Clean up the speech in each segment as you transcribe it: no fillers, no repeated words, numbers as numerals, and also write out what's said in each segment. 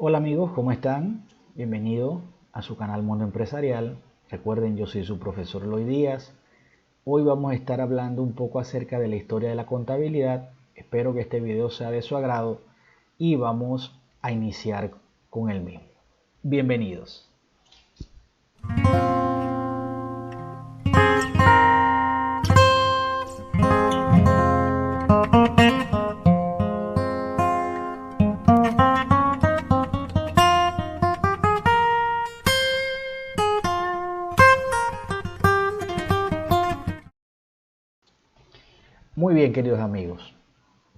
Hola amigos, ¿cómo están? Bienvenido a su canal Mundo Empresarial. Recuerden, yo soy su profesor Eloy Díaz. Hoy vamos a estar hablando un poco acerca de la historia de la contabilidad. Espero que este video sea de su agrado y vamos a iniciar con el mismo. Bienvenidos. Muy bien, queridos amigos.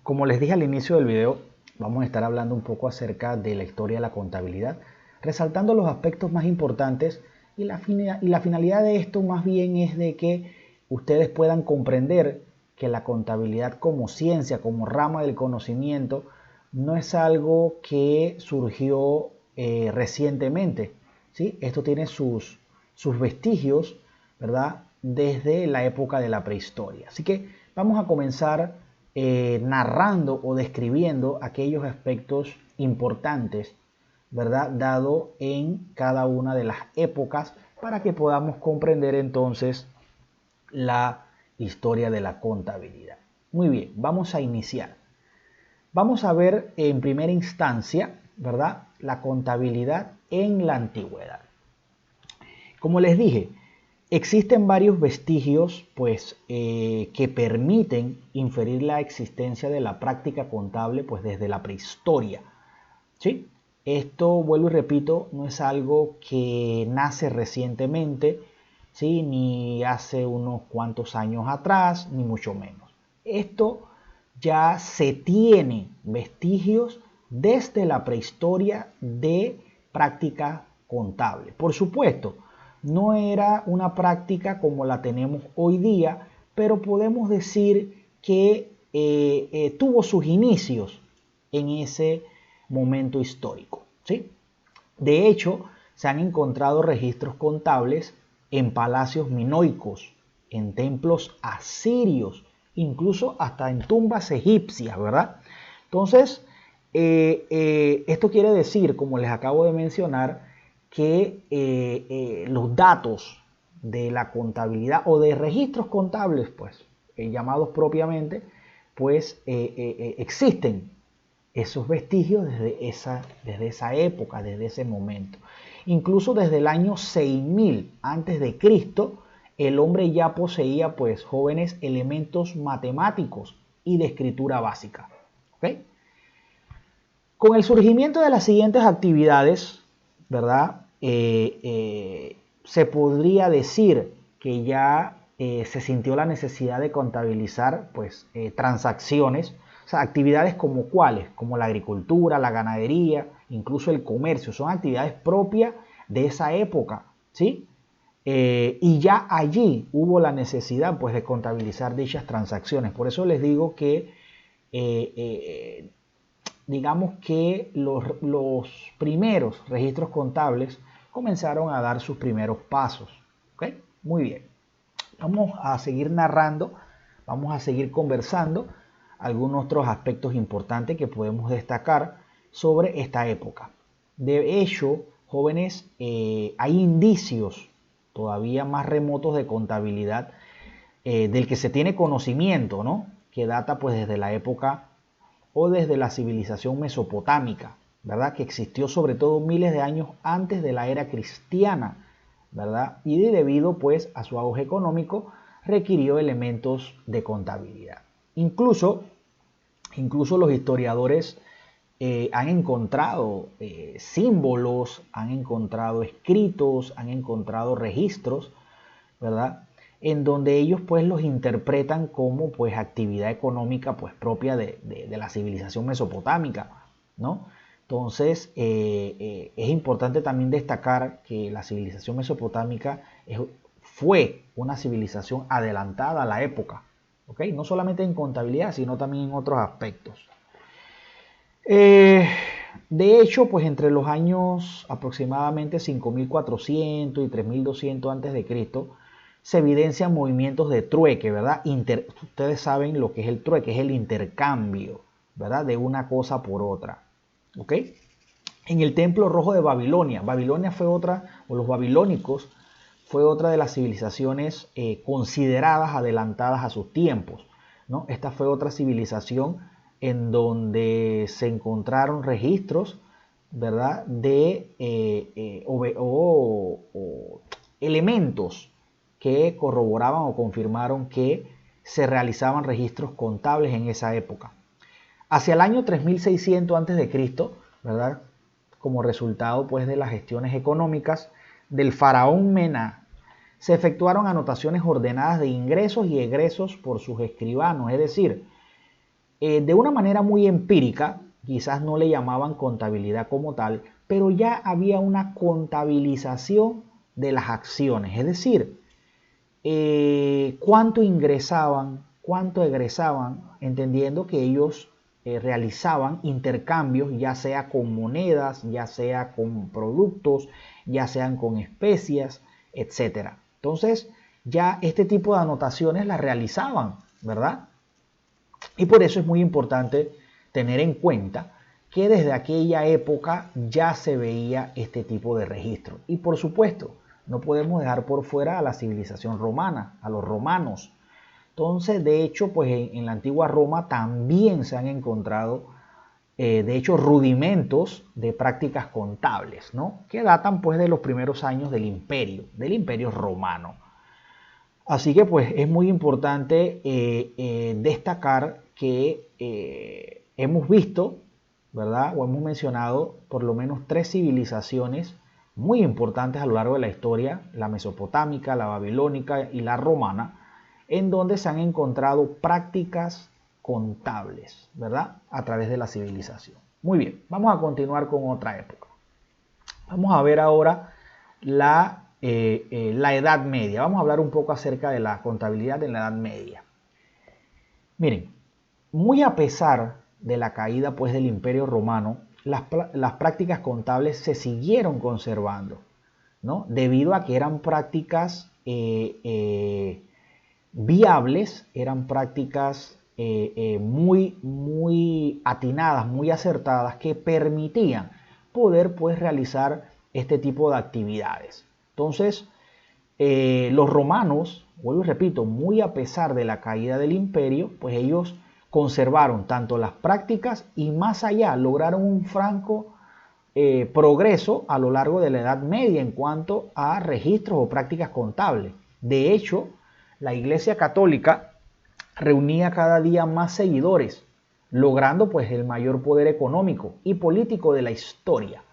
Como les dije al inicio del video, vamos a estar hablando un poco acerca de la historia de la contabilidad, resaltando los aspectos más importantes y la finalidad de esto más bien es de que ustedes puedan comprender que la contabilidad como ciencia, como rama del conocimiento, no es algo que surgió recientemente, ¿sí? Esto tiene sus vestigios, ¿verdad?, desde la época de la prehistoria. Así que vamos a comenzar narrando o describiendo aquellos aspectos importantes, ¿verdad?, dado en cada una de las épocas para que podamos comprender entonces la historia de la contabilidad. Muy bien, vamos a iniciar. Vamos a ver en primera instancia, ¿verdad?, la contabilidad en la antigüedad. Como les dije, existen varios vestigios que permiten inferir la existencia de la práctica contable desde la prehistoria, ¿sí? Esto, vuelvo y repito, no es algo que nace recientemente, ¿sí?, ni hace unos cuantos años atrás, ni mucho menos. Esto ya se tiene vestigios desde la prehistoria de práctica contable. Por supuesto, no era una práctica como la tenemos hoy día, pero podemos decir que tuvo sus inicios en ese momento histórico, ¿sí? De hecho, se han encontrado registros contables en palacios minoicos, en templos asirios, incluso hasta en tumbas egipcias, ¿verdad? Entonces, esto quiere decir, como les acabo de mencionar, que los datos de la contabilidad o de registros contables, llamados propiamente, existen esos vestigios desde esa época, desde ese momento. Incluso desde el año 6000 antes de Cristo, el hombre ya poseía jóvenes elementos matemáticos y de escritura básica. ¿Okay? Con el surgimiento de las siguientes actividades, ¿verdad?, se podría decir que ya se sintió la necesidad de contabilizar transacciones, o sea, actividades como cuáles, como la agricultura, la ganadería, incluso el comercio, son actividades propias de esa época, ¿sí? Y ya allí hubo la necesidad de contabilizar dichas transacciones. Por eso les digo que digamos que los primeros registros contables comenzaron a dar sus primeros pasos. ¿Okay? Muy bien. Vamos a seguir narrando, vamos a seguir conversando algunos otros aspectos importantes que podemos destacar sobre esta época. De hecho, jóvenes, hay indicios todavía más remotos de contabilidad del que se tiene conocimiento, ¿no?, que data desde la época o desde la civilización mesopotámica, ¿verdad?, que existió sobre todo miles de años antes de la era cristiana, ¿verdad?, y debido a su auge económico requirió elementos de contabilidad. Incluso los historiadores han encontrado símbolos, han encontrado escritos, han encontrado registros, ¿verdad?, en donde ellos los interpretan como actividad económica propia de la civilización mesopotámica, ¿no? Entonces es importante también destacar que la civilización mesopotámica fue una civilización adelantada a la época, ¿ok? No solamente en contabilidad, sino también en otros aspectos. De hecho, entre los años aproximadamente 5400 y 3200 antes de Cristo, se evidencian movimientos de trueque, ¿verdad? Ustedes saben lo que es el trueque, es el intercambio, ¿verdad?, de una cosa por otra, ¿ok? en el Templo Rojo de Babilonia. Babilonia fue otra, o los babilónicos, fue otra de las civilizaciones consideradas adelantadas a sus tiempos, ¿no? Esta fue otra civilización en donde se encontraron registros, ¿verdad?, de elementos que corroboraban o confirmaron que se realizaban registros contables en esa época. Hacia el año 3600 a.C., ¿verdad?, como resultado pues de las gestiones económicas del faraón Mená, se efectuaron anotaciones ordenadas de ingresos y egresos por sus escribanos, es decir, de una manera muy empírica, quizás no le llamaban contabilidad como tal, pero ya había una contabilización de las acciones, es decir, cuánto ingresaban, cuánto egresaban, entendiendo que ellos realizaban intercambios, ya sea con monedas, ya sea con productos, ya sean con especias, etc. Entonces, ya este tipo de anotaciones las realizaban, ¿verdad? Y por eso es muy importante tener en cuenta que desde aquella época ya se veía este tipo de registro. Y por supuesto, no podemos dejar por fuera a la civilización romana, a los romanos. Entonces, de hecho, pues en la antigua Roma también se han encontrado, de hecho, rudimentos de prácticas contables, ¿no?, que datan pues de los primeros años del imperio romano. Así que pues es muy importante destacar que hemos visto, ¿verdad?, o hemos mencionado por lo menos 3 civilizaciones muy importantes a lo largo de la historia: la mesopotámica, la babilónica y la romana, en donde se han encontrado prácticas contables, ¿verdad?, a través de la civilización. Muy bien, vamos a continuar con otra época. Vamos a ver ahora la Edad Media. Vamos a hablar un poco acerca de la contabilidad en la Edad Media. Miren, muy a pesar de la caída pues del Imperio Romano, las prácticas contables se siguieron conservando, ¿no?, debido a que eran prácticas viables, eran prácticas muy atinadas, muy acertadas, que permitían poder pues realizar este tipo de actividades. Entonces, los romanos, vuelvo y repito, muy a pesar de la caída del imperio, pues ellos conservaron tanto las prácticas y más allá lograron un franco progreso a lo largo de la Edad Media en cuanto a registros o prácticas contables. De hecho, la Iglesia Católica reunía cada día más seguidores, logrando pues el mayor poder económico y político de la historia,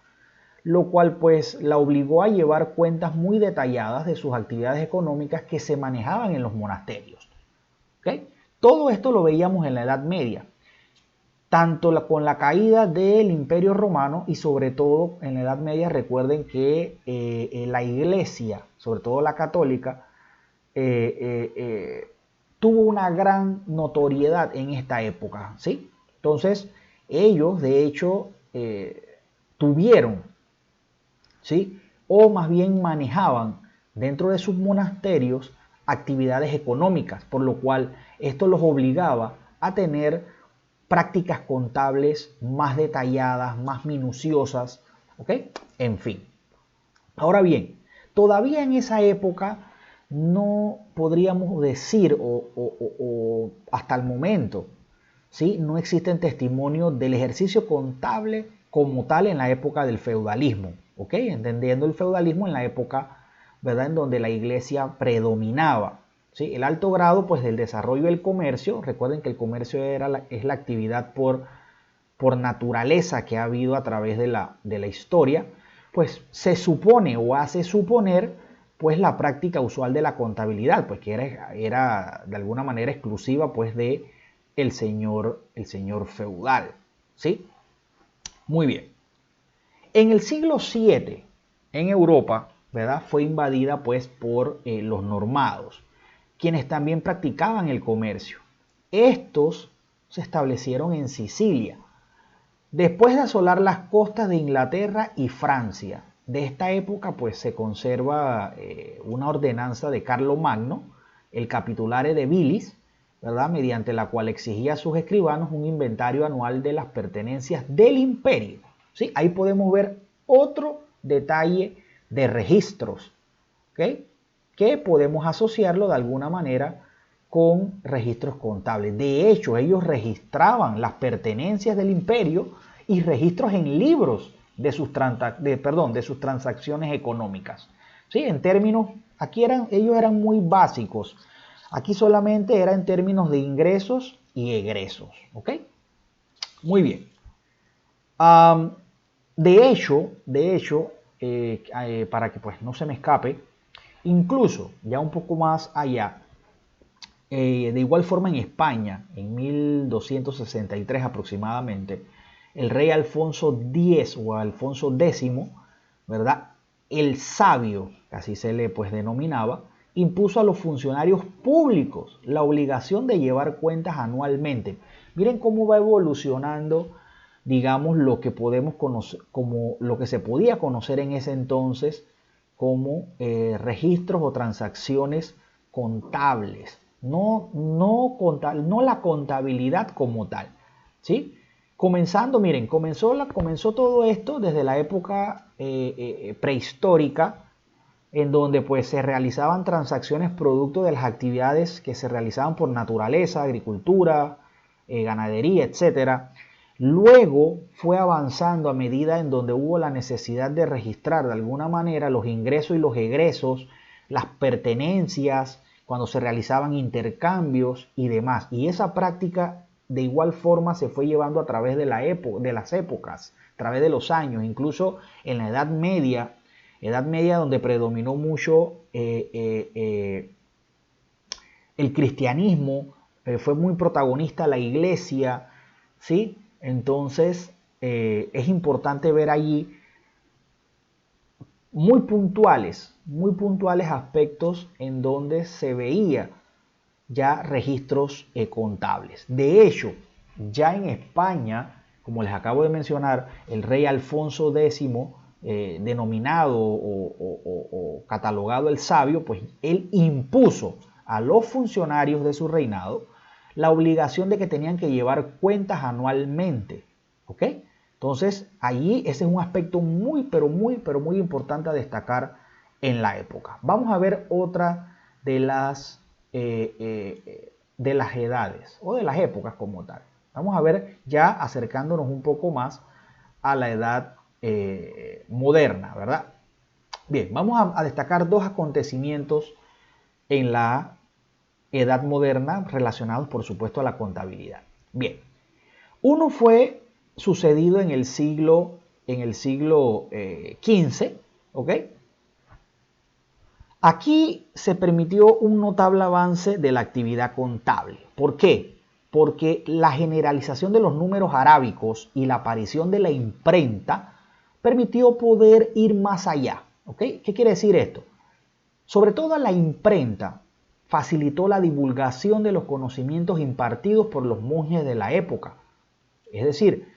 lo cual pues la obligó a llevar cuentas muy detalladas de sus actividades económicas que se manejaban en los monasterios. ¿Okay? Todo esto lo veíamos en la Edad Media, tanto con la caída del Imperio Romano y sobre todo en la Edad Media. Recuerden que la Iglesia, sobre todo la católica, tuvo una gran notoriedad en esta época, ¿sí? Entonces, ellos de hecho tuvieron, ¿sí?, o más bien manejaban dentro de sus monasterios actividades económicas, por lo cual esto los obligaba a tener prácticas contables más detalladas, más minuciosas, ¿ok? En fin. Ahora bien, todavía en esa época no podríamos decir, o hasta el momento, ¿sí?, no existen testimonios del ejercicio contable como tal en la época del feudalismo, ¿ok? Entendiendo el feudalismo en la época, ¿verdad?, en donde la iglesia predominaba, ¿sí? El alto grado pues del desarrollo del comercio. Recuerden que el comercio es la actividad por naturaleza que ha habido a través de la historia, pues se supone o hace suponer pues la práctica usual de la contabilidad, pues que era de alguna manera exclusiva pues de el señor feudal, ¿sí? Muy bien. En el siglo VII, en Europa, ¿verdad?, fue invadida pues por los normados, quienes también practicaban el comercio. Estos se establecieron en Sicilia, después de asolar las costas de Inglaterra y Francia. De esta época pues se conserva una ordenanza de Carlomagno, el Capitulare de Bilis, ¿verdad?, mediante la cual exigía a sus escribanos un inventario anual de las pertenencias del imperio, ¿sí? Ahí podemos ver otro detalle de registros, ¿ok? Que podemos asociarlo de alguna manera con registros contables. De hecho, ellos registraban las pertenencias del imperio y registros en libros de sus transacciones económicas. ¿Sí? En términos, ellos eran muy básicos. Aquí solamente era en términos de ingresos y egresos. ¿Ok? Muy bien. De hecho, para que pues no se me escape, incluso ya un poco más allá, de igual forma en España, en 1263 aproximadamente, el rey Alfonso X o Alfonso X, ¿verdad? El sabio, que así se le pues denominaba, impuso a los funcionarios públicos la obligación de llevar cuentas anualmente. Miren cómo va evolucionando, digamos, lo que podemos conocer, como lo que se podía conocer en ese entonces como registros o transacciones contables. No la contabilidad como tal, ¿sí? Miren, comenzó todo esto desde la época prehistórica, en donde pues se realizaban transacciones producto de las actividades que se realizaban por naturaleza, agricultura, ganadería, etcétera. Luego fue avanzando a medida en donde hubo la necesidad de registrar de alguna manera los ingresos y los egresos, las pertenencias, cuando se realizaban intercambios y demás. Y esa práctica de igual forma se fue llevando a través de las épocas, a través de los años, incluso en la Edad Media donde predominó mucho el cristianismo, fue muy protagonista la iglesia, ¿sí? Entonces es importante ver allí muy puntuales aspectos en donde se veía ya registros contables. De hecho, ya en España, como les acabo de mencionar, el rey Alfonso X, denominado o catalogado el sabio, pues él impuso a los funcionarios de su reinado la obligación de que tenían que llevar cuentas anualmente. ¿Ok? Entonces, allí ese es un aspecto pero muy importante a destacar en la época. Vamos a ver otra de las edades o de las épocas como tal. Vamos a ver ya acercándonos un poco más a la edad moderna, ¿verdad? Bien, vamos a destacar dos acontecimientos en la edad moderna relacionados, por supuesto, a la contabilidad. Bien, uno fue sucedido en el siglo XV, ¿ok? Aquí se permitió un notable avance de la actividad contable. ¿Por qué? Porque la generalización de los números arábicos y la aparición de la imprenta permitió poder ir más allá. ¿Ok? ¿Qué quiere decir esto? Sobre todo la imprenta facilitó la divulgación de los conocimientos impartidos por los monjes de la época. Es decir,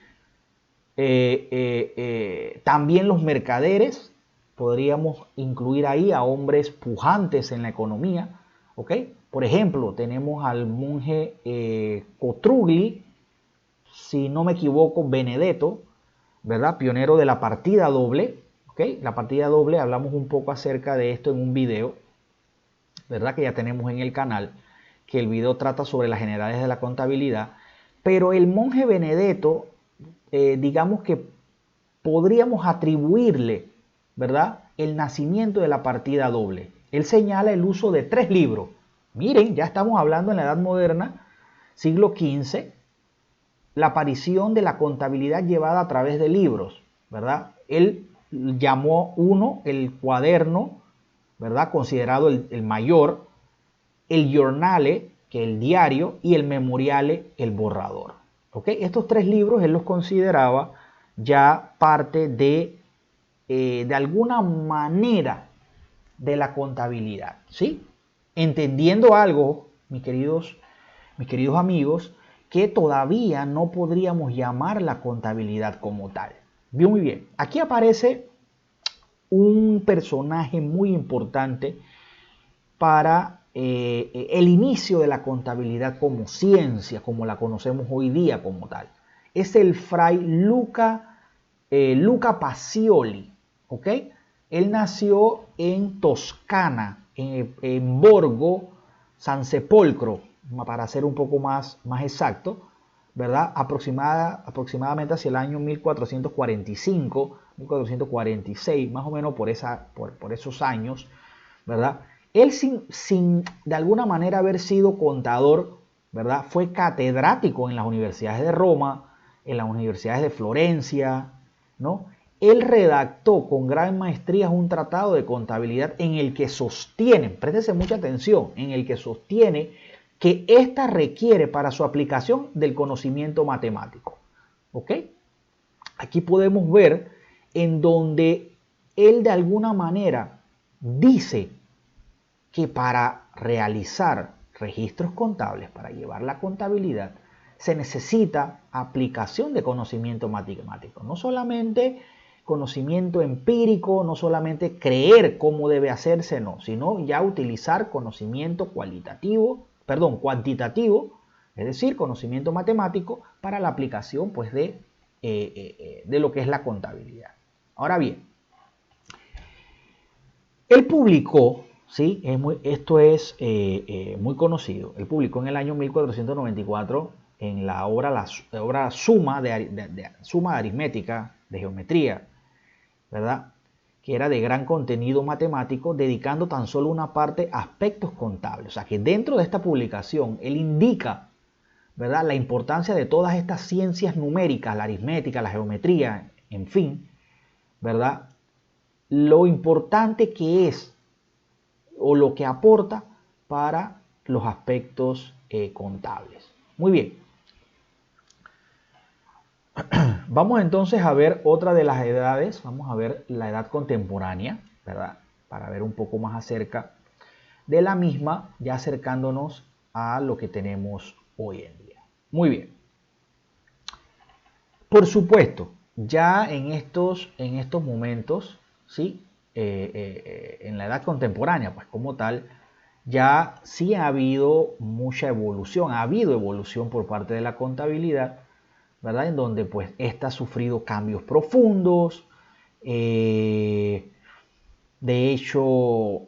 también los mercaderes, podríamos incluir ahí a hombres pujantes en la economía, ¿ok? Por ejemplo, tenemos al monje Cotrugli, si no me equivoco, Benedetto, ¿verdad? Pionero de la partida doble, ¿ok? La partida doble, hablamos un poco acerca de esto en un video, ¿verdad? Que ya tenemos en el canal, que el video trata sobre las generalidades de la contabilidad, pero el monje Benedetto, digamos que podríamos atribuirle, ¿verdad?, el nacimiento de la partida doble. Él señala el uso de 3 libros. Miren, ya estamos hablando en la Edad Moderna, siglo XV, la aparición de la contabilidad llevada a través de libros, ¿verdad? Él llamó uno el cuaderno, ¿verdad?, considerado el mayor, el giornale, que es el diario, y el memoriale, el borrador. ¿Ok? Estos 3 libros él los consideraba ya parte de alguna manera de la contabilidad, ¿sí? Entendiendo algo, mis queridos amigos, que todavía no podríamos llamar la contabilidad como tal. Bien, muy bien. Aquí aparece un personaje muy importante para el inicio de la contabilidad como ciencia, como la conocemos hoy día como tal. Es el fray Luca Luca Pacioli, ¿ok? Él nació en Toscana, en Borgo San Sepolcro, para ser un poco más exacto, ¿verdad? Aproximadamente hacia el año 1445, 1446, más o menos por esos años, ¿verdad? Él sin de alguna manera haber sido contador, ¿verdad? Fue catedrático en las universidades de Roma, en las universidades de Florencia, ¿no? Él redactó con gran maestría un tratado de contabilidad en el que sostiene, préstese mucha atención, en el que sostiene que ésta requiere para su aplicación del conocimiento matemático. ¿Ok? Aquí podemos ver en donde él de alguna manera dice que para realizar registros contables, para llevar la contabilidad, se necesita aplicación de conocimiento matemático. No solamente conocimiento empírico, no solamente creer cómo debe hacerse, no, sino ya utilizar conocimiento cuantitativo, es decir, conocimiento matemático para la aplicación pues, de lo que es la contabilidad. Ahora bien, él publicó, ¿sí? Esto es muy conocido, él publicó en el año 1494 en la obra Suma de aritmética, de geometría, ¿verdad? Que era de gran contenido matemático, dedicando tan solo una parte a aspectos contables. O sea que dentro de esta publicación él indica, ¿verdad?, la importancia de todas estas ciencias numéricas, la aritmética, la geometría, en fin, ¿verdad?, lo importante que es o lo que aporta para los aspectos contables. Muy bien. Vamos entonces a ver otra de las edades, vamos a ver la edad contemporánea, ¿verdad? Para ver un poco más acerca de la misma, ya acercándonos a lo que tenemos hoy en día. Muy bien. Por supuesto, ya en estos momentos, ¿sí? En la edad contemporánea, pues como tal, ya sí ha habido mucha evolución, ha habido evolución por parte de la contabilidad, ¿verdad? En donde pues esta ha sufrido cambios profundos. De hecho,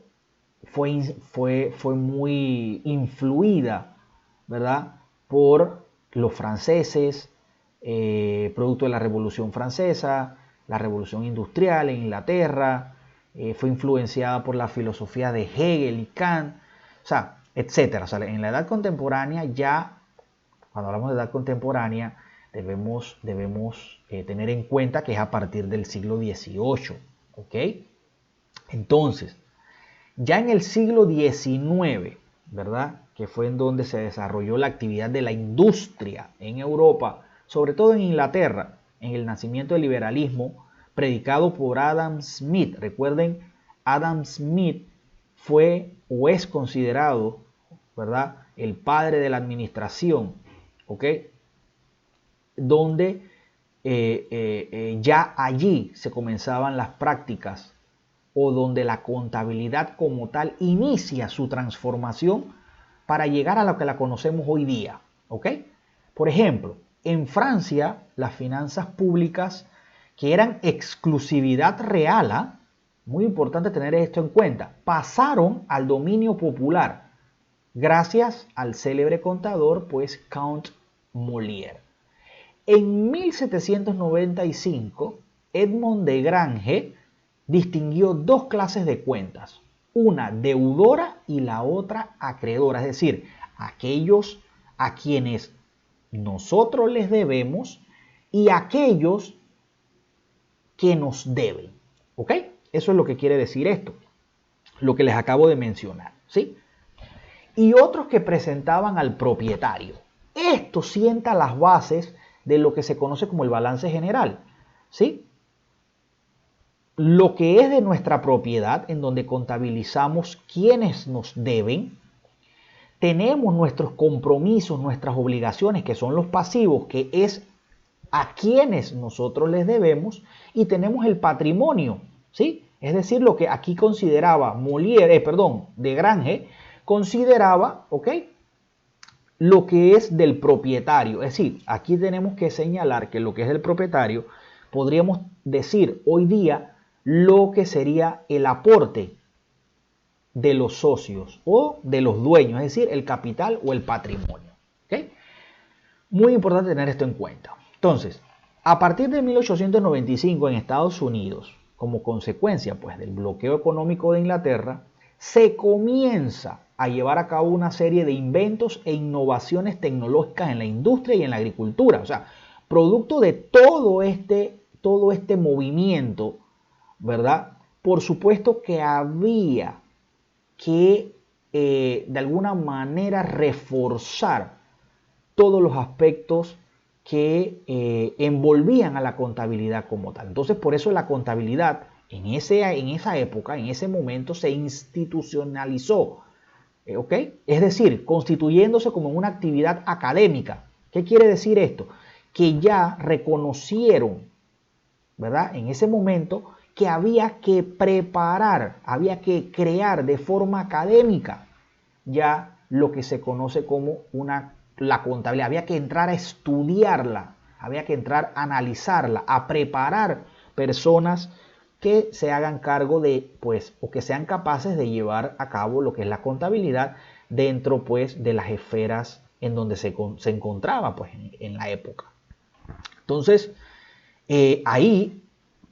fue muy influida, ¿verdad?, por los franceses, producto de la Revolución Francesa, la Revolución Industrial en Inglaterra, fue influenciada por la filosofía de Hegel y Kant, o sea, etcétera. O sea, en la edad contemporánea ya, cuando hablamos de edad contemporánea, debemos tener en cuenta que es a partir del siglo XVIII, ¿ok? Entonces, ya en el siglo XIX, ¿verdad?, que fue en donde se desarrolló la actividad de la industria en Europa, sobre todo en Inglaterra, en el nacimiento del liberalismo, predicado por Adam Smith. Recuerden, Adam Smith fue o es considerado, ¿verdad?, el padre de la administración, ¿ok?, donde ya allí se comenzaban las prácticas o donde la contabilidad como tal inicia su transformación para llegar a lo que la conocemos hoy día, ¿ok? Por ejemplo, en Francia, las finanzas públicas que eran exclusividad real, muy importante tener esto en cuenta, pasaron al dominio popular gracias al célebre contador, pues, Count Molière. En 1795, Edmond de Grange distinguió dos clases de cuentas, una deudora y la otra acreedora, es decir, aquellos a quienes nosotros les debemos y aquellos que nos deben. ¿Ok? Eso es lo que quiere decir esto, lo que les acabo de mencionar, ¿sí? Y otros que presentaban al propietario. Esto sienta las bases de lo que se conoce como el balance general, ¿sí? Lo que es de nuestra propiedad, en donde contabilizamos quienes nos deben, tenemos nuestros compromisos, nuestras obligaciones, que son los pasivos, que es a quienes nosotros les debemos, y tenemos el patrimonio, ¿sí? Es decir, lo que aquí consideraba de Grange, consideraba, ¿ok?, lo que es del propietario. Es decir, aquí tenemos que señalar que lo que es del propietario podríamos decir hoy día lo que sería el aporte de los socios o de los dueños, es decir, el capital o el patrimonio. ¿Okay? Muy importante tener esto en cuenta. Entonces, a partir de 1895 en Estados Unidos, como consecuencia pues, del bloqueo económico de Inglaterra, se comienza a llevar a cabo una serie de inventos e innovaciones tecnológicas en la industria y en la agricultura. O sea, producto de todo este movimiento, ¿verdad? Por supuesto que había que de alguna manera reforzar todos los aspectos que envolvían a la contabilidad como tal. Entonces, por eso la contabilidad en esa época, en ese momento, se institucionalizó, ¿ok? Es decir, constituyéndose como una actividad académica. ¿Qué quiere decir esto? Que ya reconocieron, ¿verdad? En ese momento que había que preparar, había que crear de forma académica ya lo que se conoce como la contabilidad. Había que entrar a estudiarla, había que entrar a analizarla, a preparar personas que se hagan cargo de, pues, o que sean capaces de llevar a cabo lo que es la contabilidad dentro, pues, de las esferas en donde se encontraba, pues, en la época. Entonces, ahí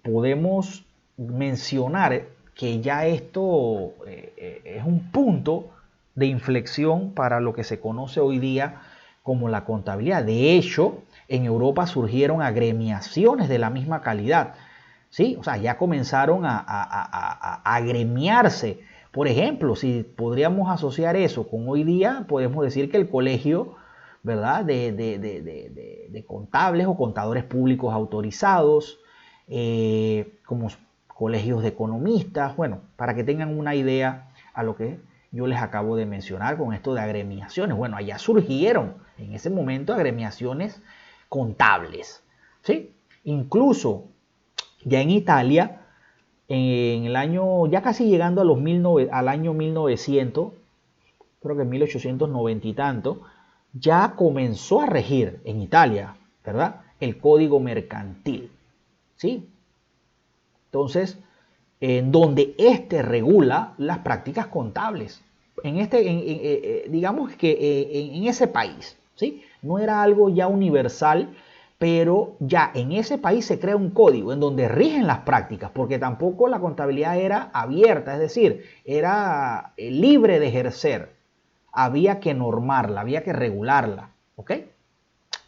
podemos mencionar que ya esto es un punto de inflexión para lo que se conoce hoy día como la contabilidad. De hecho, en Europa surgieron agremiaciones de la misma calidad, ¿sí? O sea, ya comenzaron a agremiarse. Por ejemplo, si podríamos asociar eso con hoy día, podemos decir que el colegio, ¿verdad?, de contables o contadores públicos autorizados, como colegios de economistas, bueno, para que tengan una idea a lo que yo les acabo de mencionar con esto de agremiaciones. Bueno, allá surgieron en ese momento agremiaciones contables, ¿sí? Incluso ya en Italia, en el año, ya casi llegando al año 1900, creo que en 1890 y tanto, ya comenzó a regir en Italia, ¿verdad?, el código mercantil, ¿sí? Entonces, en donde regula las prácticas contables. Digamos que en ese país, ¿sí? No era algo ya universal, pero ya en ese país se crea un código en donde rigen las prácticas, porque tampoco la contabilidad era abierta, es decir, era libre de ejercer. Había que normarla, había que regularla, ¿ok?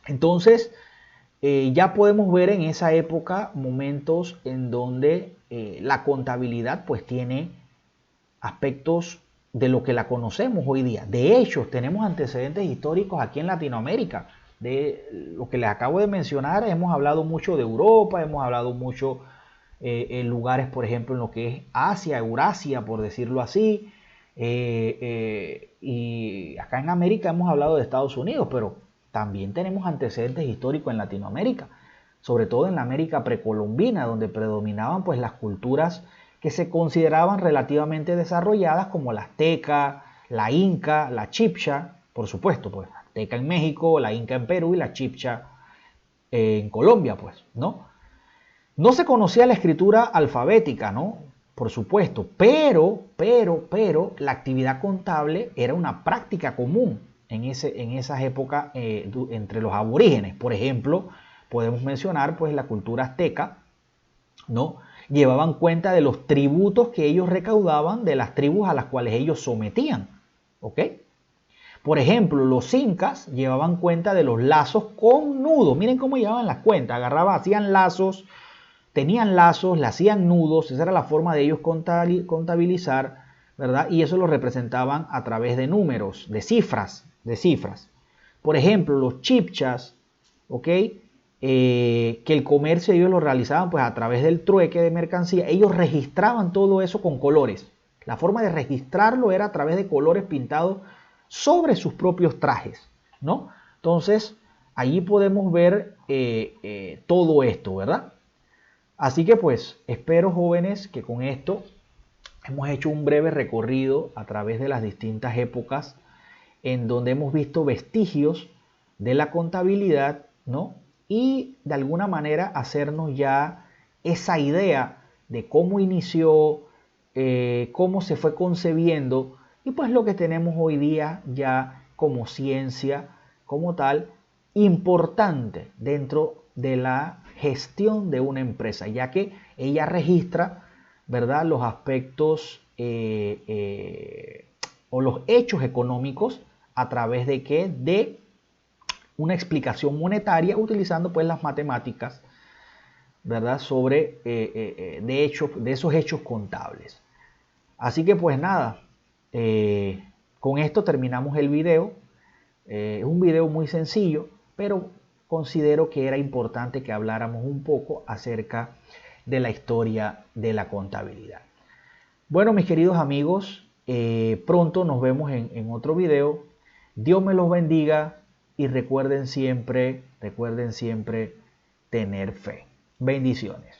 Entonces, ya podemos ver en esa época momentos en donde la contabilidad pues tiene aspectos de lo que la conocemos hoy día. De hecho, tenemos antecedentes históricos aquí en Latinoamérica. De lo que les acabo de mencionar, hemos hablado mucho de Europa, hemos hablado mucho en lugares, por ejemplo, en lo que es Asia, Eurasia, por decirlo así. Y acá en América hemos hablado de Estados Unidos, pero también tenemos antecedentes históricos en Latinoamérica, sobre todo en la América precolombina, donde predominaban pues las culturas que se consideraban relativamente desarrolladas, como la azteca, la inca, la chibcha, por supuesto, pues la azteca en México, la inca en Perú y la chibcha en Colombia, pues, ¿no? No se conocía la escritura alfabética, ¿no? Por supuesto, pero la actividad contable era una práctica común en esas épocas entre los aborígenes. Por ejemplo, podemos mencionar pues la cultura azteca, ¿no? Llevaban cuenta de los tributos que ellos recaudaban de las tribus a las cuales ellos sometían, ¿ok? Por ejemplo, los incas llevaban cuenta de los lazos con nudos. Miren cómo llevaban las cuentas, agarraban, hacían lazos, tenían lazos, le hacían nudos, esa era la forma de ellos contabilizar, ¿verdad? Y eso lo representaban a través de números, de cifras. Por ejemplo, los chibchas, ¿ok? Que el comercio ellos lo realizaban pues a través del trueque de mercancía, ellos registraban todo eso con colores. La forma de registrarlo era a través de colores pintados sobre sus propios trajes, ¿no? Entonces, allí podemos ver todo esto, ¿verdad? Así que pues espero, jóvenes, que con esto hemos hecho un breve recorrido a través de las distintas épocas en donde hemos visto vestigios de la contabilidad, ¿no? y de alguna manera hacernos ya esa idea de cómo inició, cómo se fue concebiendo y pues lo que tenemos hoy día ya como ciencia, como tal, importante dentro de la gestión de una empresa, ya que ella registra, ¿verdad?, los aspectos o los hechos económicos a través de qué, de una explicación monetaria utilizando pues las matemáticas, ¿verdad?, sobre de esos hechos contables. Así que pues nada, con esto terminamos el video. Es un video muy sencillo, pero considero que era importante que habláramos un poco acerca de la historia de la contabilidad. Bueno, mis queridos amigos, pronto nos vemos en otro video. Dios me los bendiga y recuerden siempre tener fe. Bendiciones.